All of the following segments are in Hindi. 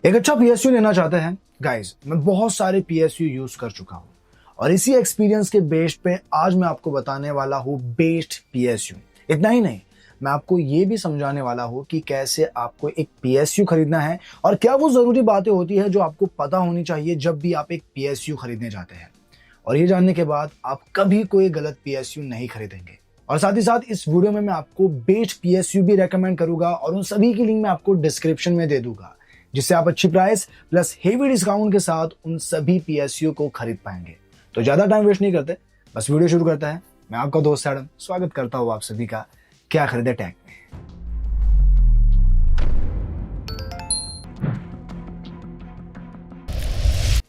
एक अच्छा पीएसयू लेना चाहते हैं गाइस, मैं बहुत सारे पीएसयू यूज कर चुका हूं और इसी एक्सपीरियंस के बेस पे आज मैं आपको बताने वाला हूं बेस्ट पीएसयू। इतना ही नहीं, मैं आपको ये भी समझाने वाला हूं कि कैसे आपको एक पीएसयू खरीदना है और क्या वो जरूरी बातें होती है जो आपको पता होनी चाहिए जब भी आप एक पीएसयू खरीदने जाते हैं। और ये जानने के बाद आप कभी कोई गलत पीएसयू नहीं खरीदेंगे। और साथ ही साथ इस वीडियो में मैं आपको बेस्ट पीएसयू भी रेकमेंड करूंगा और उन सभी की लिंक मैं आपको डिस्क्रिप्शन में दे दूंगा, जिससे आप अच्छी प्राइस प्लस हेवी डिस्काउंट के साथ उन सभी पीएसयू को खरीद पाएंगे। तो ज्यादा टाइम वेस्ट नहीं करते, बस वीडियो शुरू करता है। मैं आपका दोस्त एडम स्वागत करता हूं आप सभी का क्या खरीदे टैग में।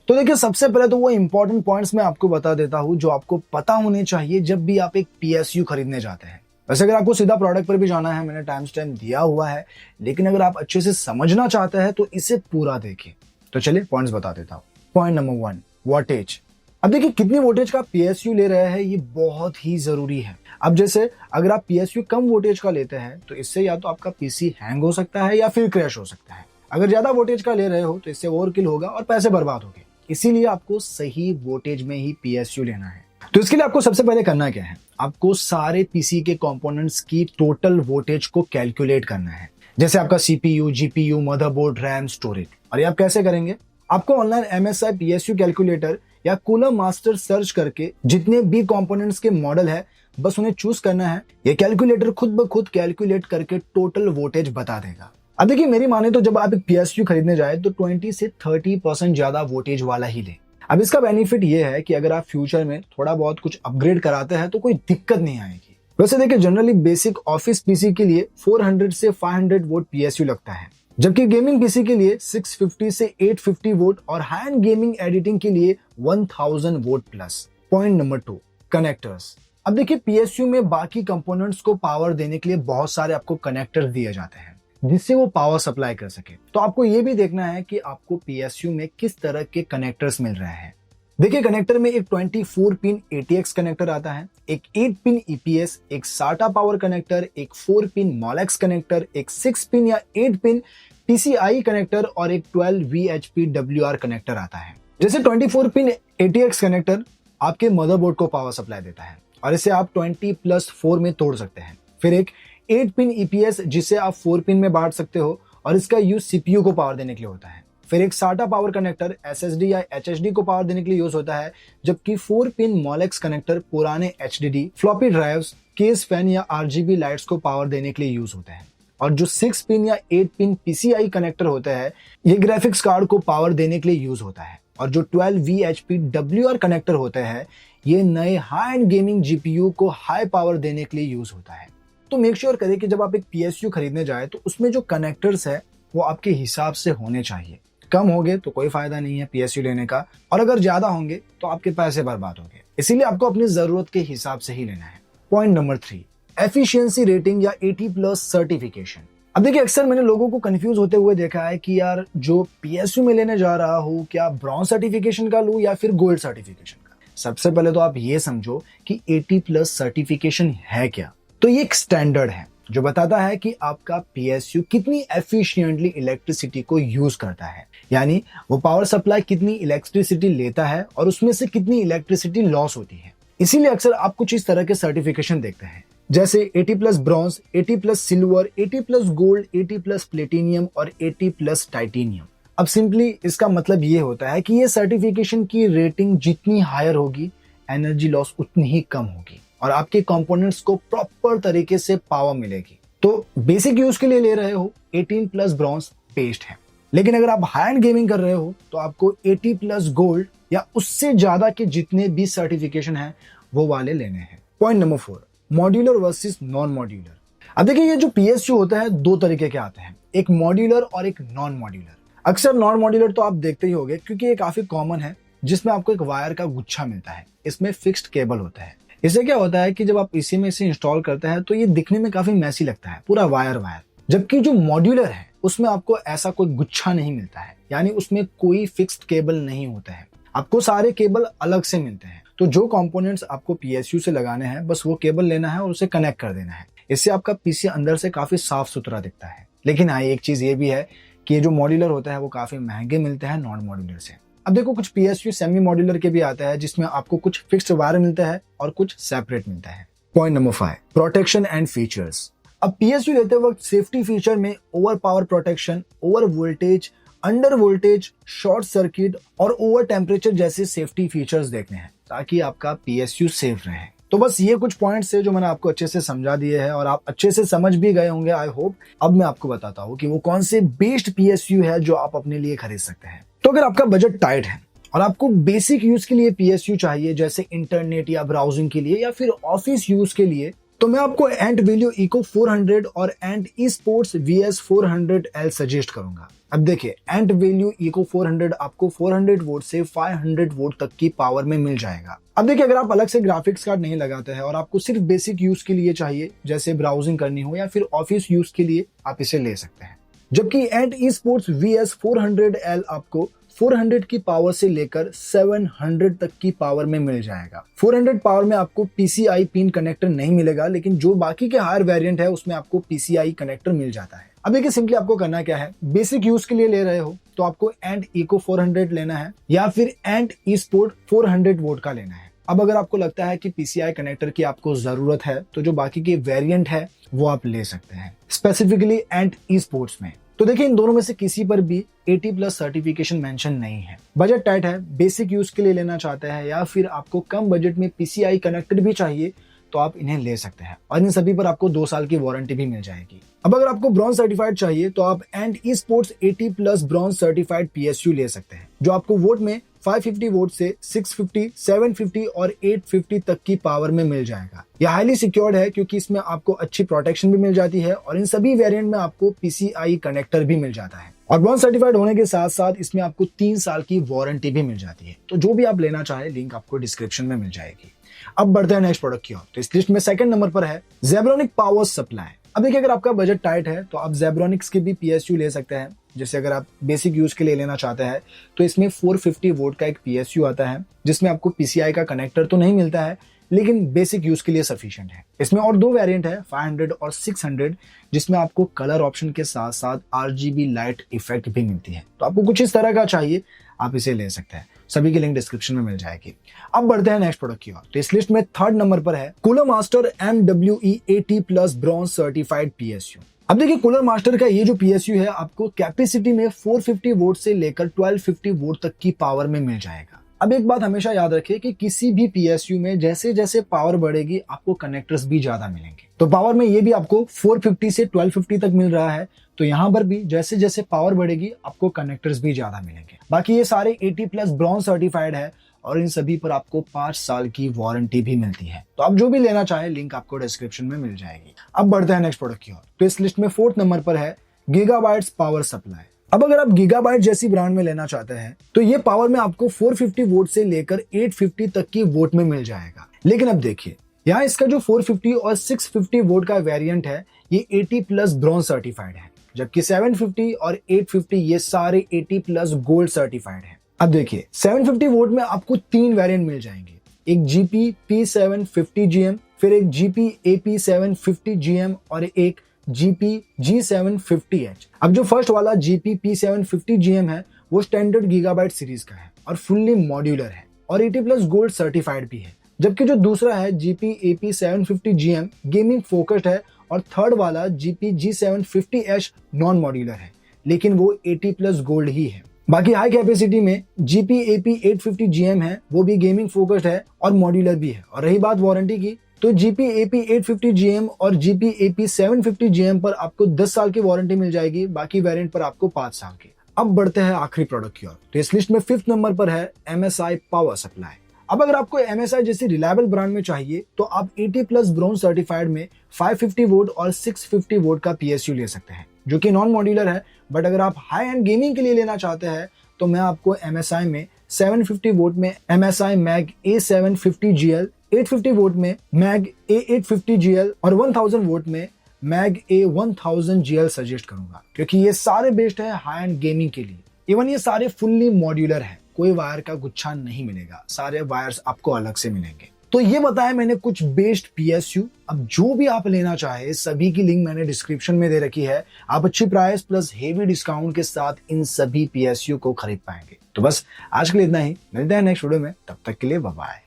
तो देखिए, सबसे पहले तो वो इंपॉर्टेंट पॉइंट्स मैं आपको बता देता हूं जो आपको पता होने चाहिए जब भी आप एक पीएसयू खरीदने जाते हैं। वैसे अगर आपको सीधा प्रोडक्ट पर भी जाना है, मैंने टाइम स्टैम्प दिया हुआ है, लेकिन अगर आप अच्छे से समझना चाहते हैं तो इसे पूरा देखिए। तो चलिए पॉइंट्स बता देता हूं। Point number 1, voltage. अब देखिए, कितनी वोल्टेज का पीएसयू ले रहे हैं ये बहुत ही जरूरी है। अब जैसे अगर आप पीएसयू कम वोल्टेज का लेते हैं तो इससे या तो आपका पीसी हैंग हो सकता है या फिर क्रैश हो सकता है। अगर ज्यादा वोल्टेज का ले रहे हो तो इससे ओवरकिल होगा और पैसे बर्बाद होंगे। इसीलिए आपको सही वोल्टेज में ही पीएसयू लेना है। तो इसके लिए आपको सबसे पहले करना क्या है, आपको सारे पीसी के कंपोनेंट्स की टोटल वोल्टेज को कैलकुलेट करना है। जैसे आपका CPU, GPU, motherboard, RAM, storage. और ये आप कैसे करेंगे, आपको ऑनलाइन एमएसआई पीएसयू कैलकुलेटर या कूलर मास्टर सर्च करके जितने भी कंपोनेंट्स के मॉडल है बस उन्हें चूज करना है। ये कैलकुलेटर खुद ब खुद कैलकुलेट करके टोटल वोल्टेज बता देगा। अब देखिए, मेरी माने तो जब आप एक पीएसयू खरीदने जाए तो 20 से 30% ज्यादा वोल्टेज वाला ही ले। अब इसका बेनिफिट ये है कि अगर आप फ्यूचर में थोड़ा बहुत कुछ अपग्रेड कराते हैं तो कोई दिक्कत नहीं आएगी। वैसे देखिए, जनरली बेसिक ऑफिस पीसी के लिए 400 से 500 वोल्ट पीएसयू लगता है, जबकि गेमिंग पीसी के लिए 650 से 850 वोल्ट और हाई एंड गेमिंग एडिटिंग के लिए 1000 volt plus. Point number 2, connectors. अब देखिए, पीएसयू में बाकी कंपोनेंट्स को पावर देने के लिए बहुत सारे आपको कनेक्टर दिए जाते हैं जिससे वो पावर सप्लाई कर सके। तो आपको ये भी देखना है कि आपको पीएसयू में किस तरह के कनेक्टर्स मिल रहे हैं। देखिए, कनेक्टर में एक 24 पिन ATX कनेक्टर आता है, एक 8 पिन EPS, एक SATA पावर कनेक्टर, एक 4 पिन MOLEX कनेक्टर, एक 6 पिन या 8 पिन PCI कनेक्टर और एक 12 VHP WR कनेक्टर आता है। जैसे 24 पिन ATX कनेक्टर आपके मदरबोर्ड को पावर सप्लाई देता है और इसे आप 20+4 में तोड़ सकते हैं। फिर एक 8 पिन EPS जिसे आप 4 पिन में बांट सकते हो और इसका यूज सीपीयू को पावर देने के लिए होता है। फिर एक SATA पावर कनेक्टर SSD या HHD को पावर देने के लिए यूज होता है, जबकि 4 पिन MOLEX कनेक्टर पुराने HDD, floppy drives, case fan या RGB लाइट्स को पावर देने के लिए यूज होते हैं। और जो 6 पिन या 8 पिन PCI कनेक्टर होता है ये ग्राफिक्स कार्ड को पावर देने के लिए यूज होता है। और जो 12 VHP WR कनेक्टर होते हैं ये नए हाई एंड गेमिंग GPU को हाई पावर देने के लिए यूज होता है। तो मेक श्योर करें कि जब आप एक पीएसयू खरीदने जाए तो उसमें जो कनेक्टर्स है वो आपके हिसाब से होने चाहिए। कम होंगे तो कोई फायदा नहीं है पीएसयू लेने का, और अगर ज्यादा होंगे तो आपके पैसे बर्बाद होंगे। इसीलिए आपको अपनी जरूरत के हिसाब से ही लेना है। पॉइंट नंबर 3, एफिशिएंसी रेटिंग या 80+ सर्टिफिकेशन। अब देखिए, अक्सर मैंने लोगों को कंफ्यूज होते हुए देखा है कि यार जो पीएसयू में लेने जा रहा हूँ क्या ब्रॉन्ज सर्टिफिकेशन का लूं या फिर गोल्ड सर्टिफिकेशन का। सबसे पहले तो आप ये समझो कि 80+ सर्टिफिकेशन है क्या। तो ये एक स्टैंडर्ड है जो बताता है कि आपका पीएसयू कितनी एफिशिएंटली इलेक्ट्रिसिटी को यूज करता है, यानी वो पावर सप्लाई कितनी इलेक्ट्रिसिटी लेता है और उसमें से कितनी इलेक्ट्रिसिटी लॉस होती है। इसीलिए अक्सर आप कुछ इस तरह के सर्टिफिकेशन देखते हैं, जैसे 80+ ब्रॉन्ज, 80+ सिल्वर, 80+ गोल्ड, 80+ प्लेटिनियम और 80+ टाइटेनियम। अब सिंपली इसका मतलब ये होता है कि ये सर्टिफिकेशन की रेटिंग जितनी हायर होगी एनर्जी लॉस उतनी ही कम होगी और आपके कंपोनेंट्स को प्रॉपर तरीके से पावर मिलेगी। तो बेसिक यूज के लिए ले रहे हो 18+ ब्रॉन्ज बेस्ट है, लेकिन अगर आप हाई एंड गेमिंग कर रहे हो तो आपको 80+ गोल्ड या उससे ज्यादा के जितने भी सर्टिफिकेशन है वो वाले लेने हैं। Point number 4, modular versus non modular. अब देखिए, ये जो पीएसयू होता है दो तरीके के आते हैं, एक मॉड्यूलर और एक नॉन मॉड्यूलर। अक्सर नॉन मॉड्यूलर तो आप देखते ही होंगे क्योंकि ये काफी कॉमन है, जिसमें आपको एक वायर का गुच्छा मिलता है, इसमें फिक्स्ड केबल होता है। इससे क्या होता है कि जब आप इसी में से इंस्टॉल करते हैं तो ये दिखने में काफी मैसी लगता है, पूरा वायर वायर। जबकि जो मॉड्यूलर है उसमें आपको ऐसा कोई गुच्छा नहीं मिलता है, यानी उसमें कोई फिक्स्ड केबल नहीं होता है, आपको सारे केबल अलग से मिलते हैं। तो जो कंपोनेंट्स आपको पीएसयू से लगाने हैं बस वो केबल लेना है और उसे कनेक्ट कर देना है। इससे आपका पीसी अंदर से काफी साफ सुथरा दिखता है। लेकिन हाँ, एक चीज ये भी है कि ये जो मॉड्यूलर होता है वो काफी महंगे मिलते हैं नॉन मॉड्यूलर से। अब देखो कुछ पीएसयू सेमी मॉड्यूलर के भी आता है जिसमें आपको कुछ फिक्स्ड वायर मिलता है और कुछ सेपरेट मिलता है। Point number 5, protection and features. अब पीएसयू लेते वक्त सेफ्टी फीचर में over power protection, over voltage, under voltage, short circuit और ओवर टेम्परेचर जैसे सेफ्टी फीचर्स देखने हैं ताकि आपका पीएसयू सेफ रहे। तो बस ये कुछ पॉइंट्स है जो मैंने आपको अच्छे से समझा दिए हैं और आप अच्छे से समझ भी गए होंगे आई होप। अब मैं आपको बताता हूँ कि वो कौन से बेस्ट पीएसयू है जो आप अपने लिए खरीद सकते हैं। तो अगर आपका बजट टाइट है और आपको बेसिक यूज के लिए पीएसयू चाहिए जैसे इंटरनेट या ब्राउजिंग के लिए या फिर ऑफिस यूज के लिए, तो मैं आपको एंट वैल्यू इको 400 और एंट eSports VS400L सजेस्ट करूंगा। अब देखिए एंट वैल्यू इको 400 आपको 400 वोल्ट से 500 वोल्ट तक की पावर में मिल जाएगा। अब देखिए अगर आप अलग से ग्राफिक्स कार्ड नहीं लगाते हैं और आपको सिर्फ बेसिक यूज के लिए चाहिए जैसे ब्राउजिंग करनी हो या फिर ऑफिस यूज के लिए, आप इसे ले सकते हैं। जबकि एंट eSports VS400L आपको 400 की पावर से लेकर 700 तक की पावर में मिल जाएगा। 400 पावर में आपको PCI पिन कनेक्टर नहीं मिलेगा, लेकिन जो बाकी के हायर वेरिएंट है उसमें आपको PCI कनेक्टर मिल जाता है। अब देखिए सिंपली आपको करना क्या है, बेसिक यूज के लिए ले रहे हो तो आपको एंट इको 400 लेना है या फिर एंट eSports 400 वोल्ट का लेना है। अब अगर आपको लगता है कि PCI कनेक्टर की आपको जरूरत है तो जो बाकी के वेरिएंट है वो आप ले सकते हैं, स्पेसिफिकली एंट eSports में। तो देखिए इन दोनों में से किसी पर भी 80+ सर्टिफिकेशन मेंशन नहीं है। बजट टाइट है, बेसिक यूज के लिए लेना चाहते हैं या फिर आपको कम बजट में PCI कनेक्टर भी चाहिए तो आप इन्हें ले सकते हैं और इन सभी पर आपको 2 साल की वारंटी भी मिल जाएगी। अब अगर आपको ब्रॉन्ज सर्टिफाइड चाहिए तो आप एंट eSports 80+ ब्रॉन्ज सर्टिफाइड PSU ले सकते हैं जो आपको वोट में 550 वोट से 650, 750 और 850 तक की पावर में मिल जाएगा। यह हाईली सिक्योर्ड है क्योंकि इसमें आपको अच्छी प्रोटेक्शन भी मिल जाती है और इन सभी वेरिएंट में आपको PCI कनेक्टर भी मिल जाता है और ब्रॉन्ज सर्टिफाइड होने के साथ साथ इसमें आपको 3 साल की वारंटी भी मिल जाती है। तो जो भी आप लेना चाहे लिंक आपको डिस्क्रिप्शन में मिल जाएगी। अब बढ़ते हैं नेक्स्ट प्रोडक्ट की ओर। तो इस लिस्ट में सेकंड नंबर पर है Zebronic पावर सप्लाई। अब देखिए अगर आपका बजट टाइट है तो आप Zebronics के भी PSU ले सकते हैं। जैसे अगर आप बेसिक यूज के लिए लेना चाहते हैं तो इसमें 450 वोल्ट का एक PSU आता है जिसमें आपको PCI का कनेक्टर तो नहीं मिलता है लेकिन बेसिक यूज के लिए सफिशिएंट है। इसमें और 2 वेरिएंट है 500 और 600 जिसमें आपको कलर ऑप्शन के साथ साथ RGB लाइट इफेक्ट भी मिलती है। तो आपको कुछ इस तरह का चाहिए आप इसे ले सकते हैं, सभी की लिंक डिस्क्रिप्शन में मिल जाएगी। अब बढ़ते हैं नेक्स्ट प्रोडक्ट की ओर। तो इस लिस्ट में थर्ड नंबर पर है cooler master MWE 80+ bronze certified PSU। अब देखिए कूलर मास्टर का ये जो PSU है आपको कैपेसिटी में 450 वोल्ट से लेकर 1250 वोल्ट तक की पावर में मिल जाएगा। अब एक बात हमेशा याद रखिए कि किसी भी PSU में जैसे जैसे पावर बढ़ेगी आपको कनेक्टर्स भी ज्यादा मिलेंगे। तो पावर में ये भी आपको 450 से 1250 तक मिल रहा है, तो यहाँ पर भी जैसे जैसे पावर बढ़ेगी आपको कनेक्टर्स भी ज्यादा मिलेंगे। बाकी ये सारे 80+ ब्रॉन्ज सर्टिफाइड है और इन सभी पर आपको 5 साल की वारंटी भी मिलती है। तो आप जो भी लेना चाहे लिंक आपको डिस्क्रिप्शन में मिल जाएगी। अब बढ़ते हैं नेक्स्ट प्रोडक्ट की ओर। तो इस लिस्ट में 4th नंबर पर है गीगाबाइट्स पावर सप्लाई। अब अगर आप गीगाबाइट जैसी ब्रांड में लेना चाहते हैं तो ये पावर में आपको 450 वोट से लेकर 850 तक की वोट में मिल जाएगा। लेकिन अब देखिए यहाँ इसका जो 450 और 650 वोट का वेरिएंट है ये 80+ ब्रॉन्ज सर्टिफाइड है, जबकि 750 और 850 ये सारे 80+ गोल्ड सर्टिफाइड है। अब देखिए 750 वोट में आपको 3 वेरिएंट मिल जाएंगे, एक GP P750GM, फिर एक GP AP750GM और एक GP G750H। अब जो फर्स्ट वाला GP P750GM है वो स्टैंडर्ड गीगाबाइट सीरीज का है और फुल्ली मॉड्यूलर है और 80+ गोल्ड सर्टिफाइड भी है, जबकि जो दूसरा है GP AP750GM गेमिंग फोकस्ड है और थर्ड वाला GP G750H नॉन मॉड्यूलर है लेकिन वो 80+ गोल्ड ही है। बाकी हाई कैपेसिटी में GP AP850GM है, वो भी गेमिंग फोकस्ड है और मॉड्यूलर भी है। और रही बात वारंटी की तो GP AP850GM और GP AP750GM पर आपको 10 साल की वारंटी मिल जाएगी, बाकी वेरिएंट पर आपको 5 साल की। अब बढ़ते हैं आखिरी प्रोडक्ट की ओर। तो इस लिस्ट में 5th नंबर पर है MSI पावर सप्लाई। अब अगर आपको MSI जैसी रिलायबल ब्रांड में चाहिए तो आप 80+ ब्रॉन्ज सर्टिफाइड में 550 वोट और 650 वोट का PSU ले सकते हैं जो कि नॉन मॉड्यूलर है। बट अगर आप हाई एंड गेमिंग के लिए लेना चाहते हैं तो मैं आपको MSI में 750 वोट में MSI MAG A750GL, 850 वोट में MAG A850GL और 1000 वोट में MAG A1000GL सजेस्ट करूंगा क्योंकि ये सारे बेस्ट है हाई एंड गेमिंग के लिए। इवन ये सारे फुल्ली मॉड्यूलर है, कोई वायर का गुच्छा नहीं मिलेगा, सारे वायर्स आपको अलग से मिलेंगे। तो ये बताया मैंने कुछ बेस्ट पीएसयू। अब जो भी आप लेना चाहे सभी की लिंक मैंने डिस्क्रिप्शन में दे रखी है। आप अच्छी प्राइस प्लस हेवी डिस्काउंट के साथ इन सभी पीएसयू को खरीद पाएंगे। तो बस आज के लिए इतना ही, मिलते हैं नेक्स्ट वीडियो में, तब तक के लिए बाय बाय।